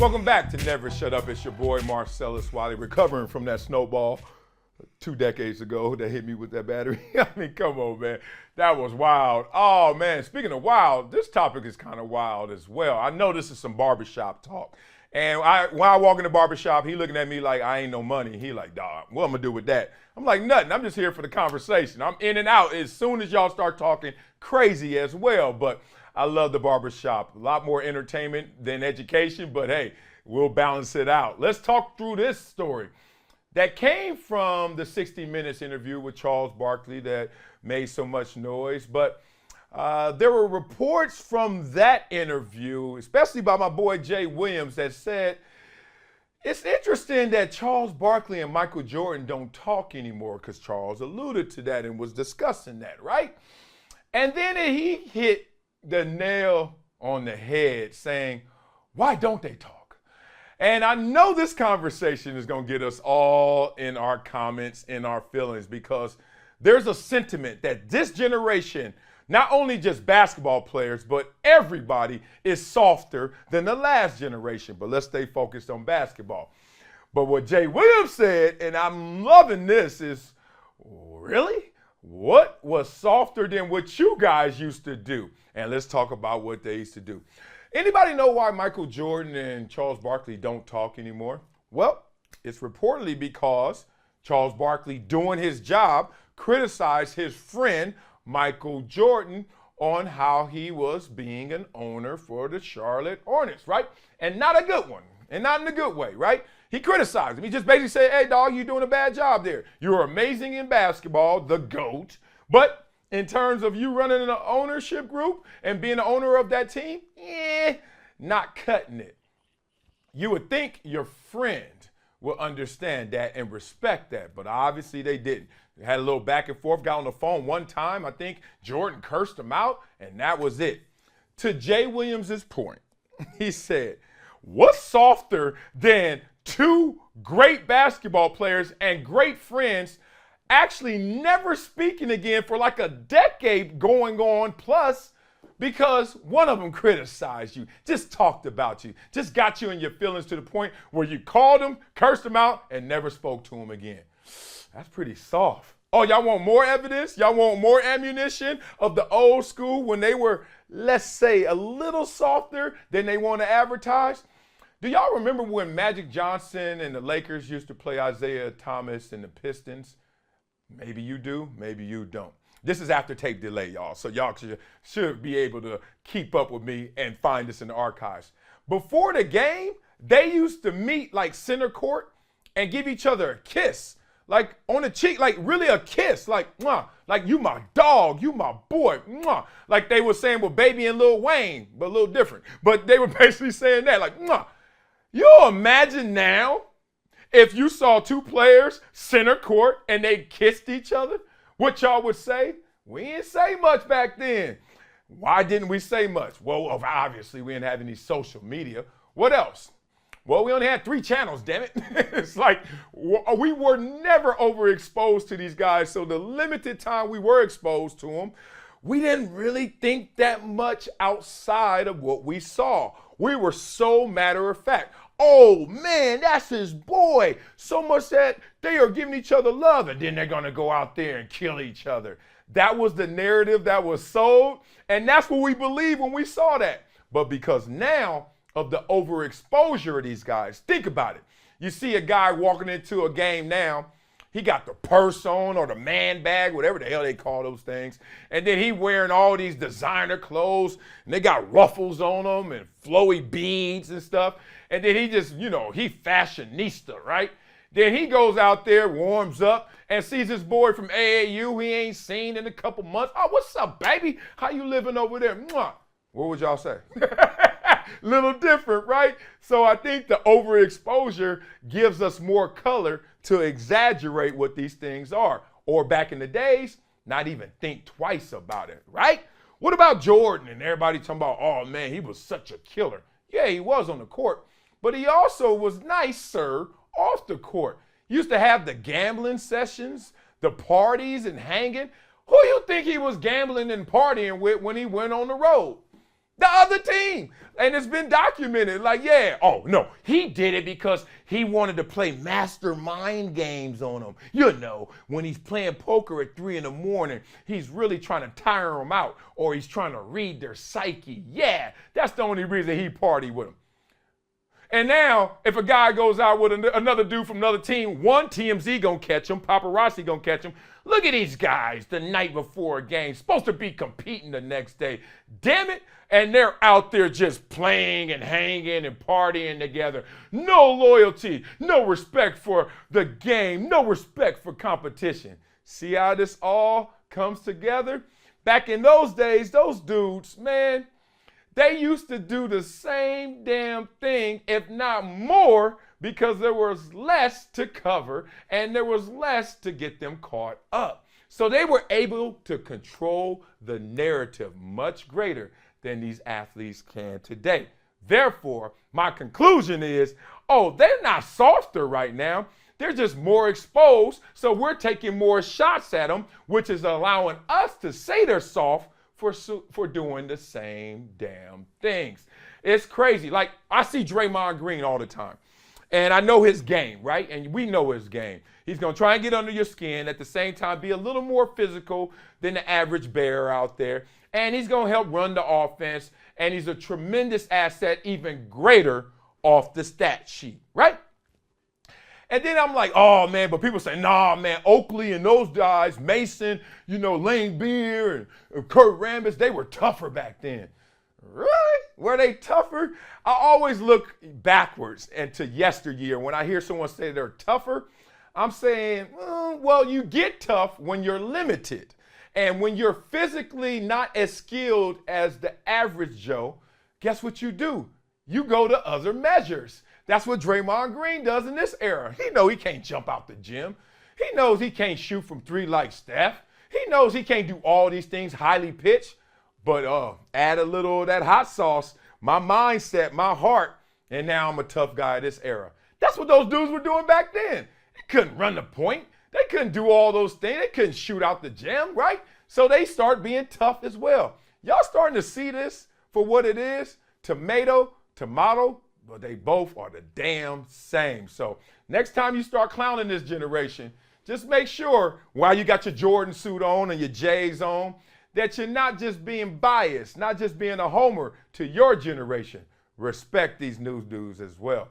Welcome back to Never Shut Up. It's your boy Marcellus, Wiley, recovering from that snowball 2 decades ago that hit me with that battery. I mean, come on, man. That was wild. Oh, man, speaking of wild, this topic is kind of wild as well. I know this is some barbershop talk. And when I walk in the barbershop, he looking at me like I ain't no money. He like, dog, what I'm going to do with that? I'm like, nothing. I'm just here for the conversation. I'm in and out as soon as y'all start talking crazy as well. But I love the barbershop. A lot more entertainment than education, but hey, we'll balance it out. Let's talk through this story that came from the 60 Minutes interview with Charles Barkley that made so much noise. But there were reports from that interview, especially by my boy Jay Williams, that said it's interesting that Charles Barkley and Michael Jordan don't talk anymore, because Charles alluded to that and was discussing that, right? And then he hit the nail on the head saying, why don't they talk? And I know this conversation is going to get us all in our comments, in our feelings, because there's a sentiment that this generation, not only just basketball players, but everybody is softer than the last generation. But let's stay focused on basketball. But what Jay Williams said, and I'm loving this, is, really? What was softer than what you guys used to do? And let's talk about what they used to do. Anybody know why Michael Jordan and Charles Barkley don't talk anymore? Well, it's reportedly because Charles Barkley, doing his job, criticized his friend Michael Jordan on how he was being an owner for the Charlotte Hornets, right? And not a good one, and not in a good way, right? He criticized him. He just basically said, hey, dog, you're doing a bad job there. You're amazing in basketball, the GOAT, but in terms of you running an ownership group and being the owner of that team, not cutting it. You would think your friend will understand that and respect that, but obviously they didn't. They had a little back and forth, got on the phone one time. I think Jordan cursed him out, and that was it. To Jay Williams' point, he said, what's softer than two great basketball players and great friends actually never speaking again for like a decade going on plus, because one of them criticized you, just talked about you, just got you in your feelings to the point where you called him, cursed him out, and never spoke to him again. That's pretty soft. Oh, y'all want more evidence? Y'all want more ammunition of the old school when they were, let's say, a little softer than they want to advertise? Do y'all remember when Magic Johnson and the Lakers used to play Isaiah Thomas and the Pistons? Maybe you do, maybe you don't. This is after tape delay, y'all, so y'all should be able to keep up with me and find this in the archives. Before the game, they used to meet like center court and give each other a kiss, like on the cheek, like really a kiss, like mwah, like you my dog, you my boy, mwah. Like they were saying with Baby and Lil Wayne, but a little different. But they were basically saying that, like mwah. You imagine now if you saw two players center court and they kissed each other, what y'all would say? We didn't say much back then. Why didn't we say much? Well, obviously we didn't have any social media. What else? Well, we only had 3 channels, damn it. It's like we were never overexposed to these guys, so the limited time we were exposed to them, we didn't really think that much outside of what we saw. We were so matter of fact. Oh, man, that's his boy. So much that they are giving each other love, and then they're going to go out there and kill each other. That was the narrative that was sold, and that's what we believed when we saw that. But because now of the overexposure of these guys, think about it. You see a guy walking into a game now, he got the purse on or the man bag, whatever the hell they call those things. And then he wearing all these designer clothes, and they got ruffles on them and flowy beads and stuff. And then he just, he fashionista, right? Then he goes out there, warms up, and sees his boy from AAU he ain't seen in a couple months. Oh, what's up, baby? How you living over there? Mwah. What would y'all say? Little different, right? So I think the overexposure gives us more color to exaggerate what these things are. Or back in the days, not even think twice about it, right? What about Jordan? And everybody talking about, oh man, he was such a killer. Yeah, he was on the court, but he also was nicer off the court. He used to have the gambling sessions, the parties and hanging. Who you think he was gambling and partying with when he went on the road? The other team. And it's been documented. Like, yeah, oh, no, he did it because he wanted to play mastermind games on them. You know, when he's playing poker at 3 a.m, he's really trying to tire them out, or he's trying to read their psyche. Yeah, that's the only reason he partied with them. And now, if a guy goes out with another dude from another team, one, TMZ gonna catch him, paparazzi gonna catch him. Look at these guys the night before a game, supposed to be competing the next day. Damn it, and they're out there just playing and hanging and partying together. No loyalty, no respect for the game, no respect for competition. See how this all comes together? Back in those days, those dudes, man, they used to do the same damn thing, if not more, because there was less to cover and there was less to get them caught up. So they were able to control the narrative much greater than these athletes can today. Therefore, my conclusion is, oh, they're not softer right now. They're just more exposed, so we're taking more shots at them, which is allowing us to say they're soft for doing the same damn things. It's crazy. Like, I see Draymond Green all the time, and I know his game, right? And we know his game. He's going to try and get under your skin, at the same time be a little more physical than the average bear out there, and he's going to help run the offense, and he's a tremendous asset, even greater off the stat sheet, right? And then I'm like, oh, man, but people say, nah, man, Oakley and those guys, Mason, you know, Lane Beer and Kurt Rambis, they were tougher back then. Really? Were they tougher? I always look backwards and to yesteryear. When I hear someone say they're tougher, I'm saying, well, you get tough when you're limited. And when you're physically not as skilled as the average Joe, guess what you do? You go to other measures. That's what Draymond Green does in this era. He knows he can't jump out the gym. He knows he can't shoot from 3 like Steph. He knows he can't do all these things highly pitched. But add a little of that hot sauce, my mindset, my heart, and now I'm a tough guy of this era. That's what those dudes were doing back then. They couldn't run the point. They couldn't do all those things. They couldn't shoot out the gym, right? So they start being tough as well. Y'all starting to see this for what it is? Tomato, but they both are the damn same. So next time you start clowning this generation, just make sure while you got your Jordan suit on and your J's on, that you're not just being biased, not just being a homer to your generation. Respect these new dudes as well.